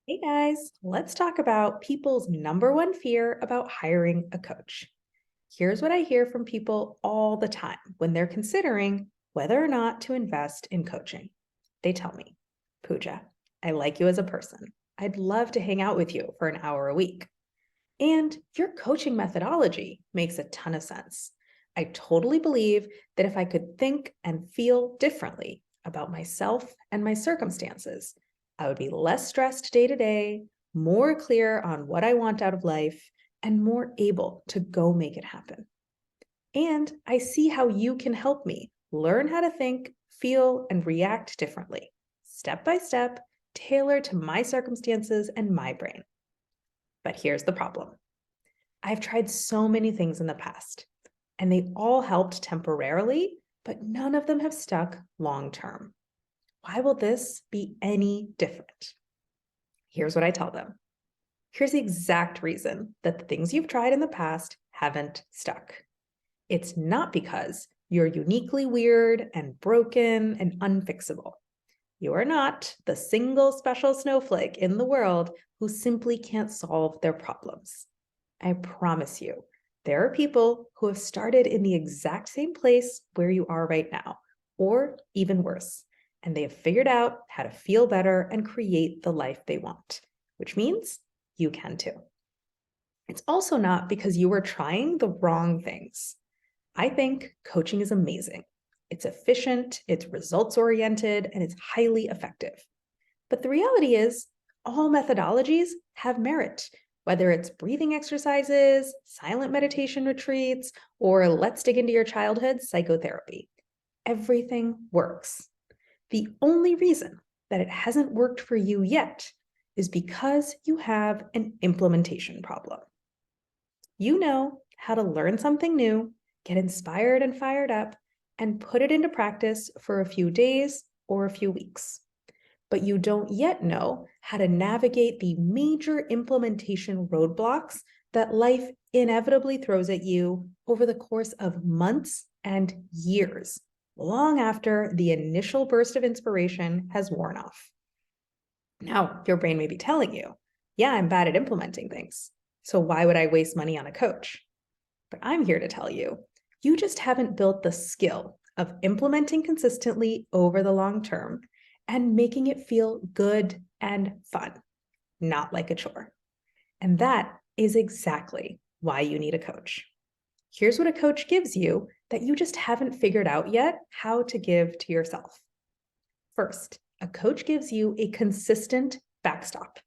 Hey guys, let's talk about people's number one fear about hiring a coach. Here's what I hear from people all the time when they're considering whether or not to invest in coaching. They tell me, Pooja, I like you as a person. I'd love to hang out with you for an hour a week. And your coaching methodology makes a ton of sense. I totally believe that if I could think and feel differently about myself and my circumstances, I would be less stressed day to day, more clear on what I want out of life, and more able to go make it happen. And I see how you can help me learn how to think, feel, and react differently, step by step, tailored to my circumstances and my brain. But here's the problem. I've tried so many things in the past, and they all helped temporarily, but none of them have stuck long term. Why will this be any different? Here's what I tell them. Here's the exact reason that the things you've tried in the past haven't stuck. It's not because you're uniquely weird and broken and unfixable. You are not the single special snowflake in the world who simply can't solve their problems. I promise you, there are people who have started in the exact same place where you are right now, or even worse, and they have figured out how to feel better and create the life they want, which means you can too. It's also not because you are trying the wrong things. I think coaching is amazing. It's efficient, it's results oriented, and it's highly effective. But the reality is, all methodologies have merit, whether it's breathing exercises, silent meditation retreats, or let's dig into your childhood psychotherapy. Everything works. The only reason that it hasn't worked for you yet is because you have an implementation problem. You know how to learn something new, get inspired and fired up, and put it into practice for a few days or a few weeks. But you don't yet know how to navigate the major implementation roadblocks that life inevitably throws at you over the course of months and years, long after the initial burst of inspiration has worn off. Now, your brain may be telling you, yeah, I'm bad at implementing things. So why would I waste money on a coach? But I'm here to tell you, you just haven't built the skill of implementing consistently over the long term and making it feel good and fun, not like a chore. And that is exactly why you need a coach. Here's what a coach gives you that you just haven't figured out yet how to give to yourself. First, a coach gives you a consistent backstop.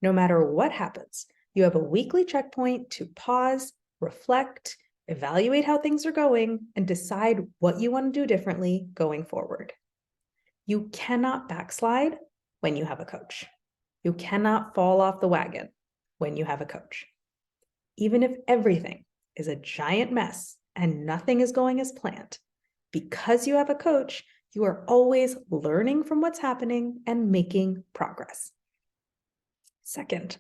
No matter what happens, you have a weekly checkpoint to pause, reflect, evaluate how things are going, and decide what you want to do differently going forward. You cannot backslide when you have a coach. You cannot fall off the wagon when you have a coach. Even if everything is a giant mess and nothing is going as planned, because you have a coach, you are always learning from what's happening and making progress. Second,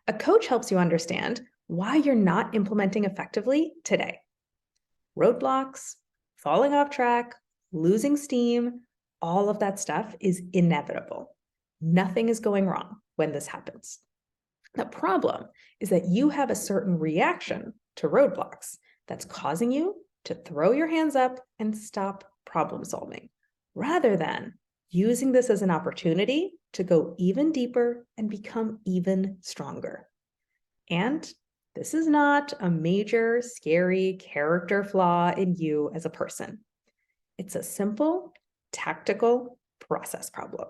a coach helps you understand why you're not implementing effectively today. Roadblocks, falling off track, losing steam, all of that stuff is inevitable. Nothing is going wrong when this happens. The problem is that you have a certain reaction to roadblocks that's causing you to throw your hands up and stop problem solving, rather than using this as an opportunity to go even deeper and become even stronger. And this is not a major, scary character flaw in you as a person. It's a simple, tactical process problem.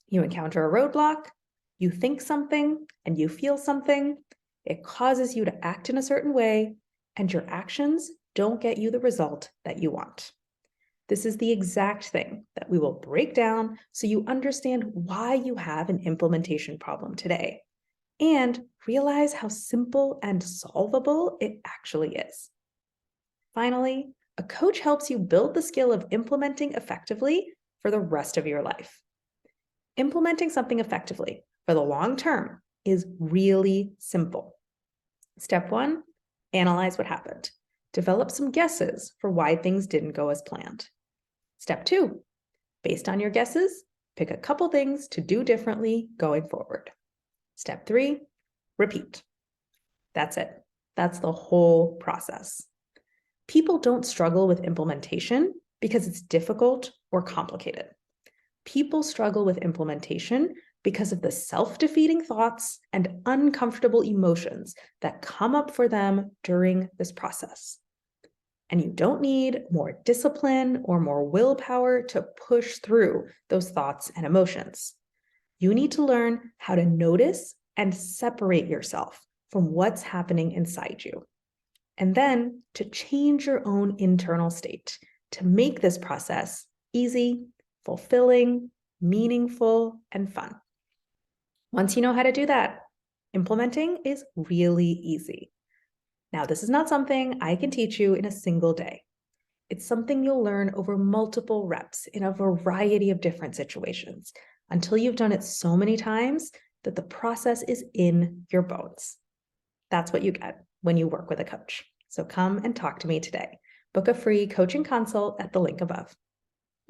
You encounter a roadblock, you think something, and you feel something. It causes you to act in a certain way, and your actions don't get you the result that you want. This is the exact thing that we will break down so you understand why you have an implementation problem today and realize how simple and solvable it actually is. Finally, a coach helps you build the skill of implementing effectively for the rest of your life. Implementing something effectively for the long term is really simple. Step one, analyze what happened. Develop some guesses for why things didn't go as planned. Step two, based on your guesses, Pick a couple things to do differently going forward. Step 3, repeat. That's it. That's the whole process. People don't struggle with implementation because it's difficult or complicated. People struggle with implementation because of the self-defeating thoughts and uncomfortable emotions that come up for them during this process. And you don't need more discipline or more willpower to push through those thoughts and emotions. You need to learn how to notice and separate yourself from what's happening inside you. And then to change your own internal state to make this process easy, fulfilling, meaningful, and fun. Once you know how to do that, implementing is really easy. Now, this is not something I can teach you in a single day. It's something you'll learn over multiple reps in a variety of different situations until you've done it so many times that the process is in your bones. That's what you get when you work with a coach. So come and talk to me today. Book a free coaching consult at the link above.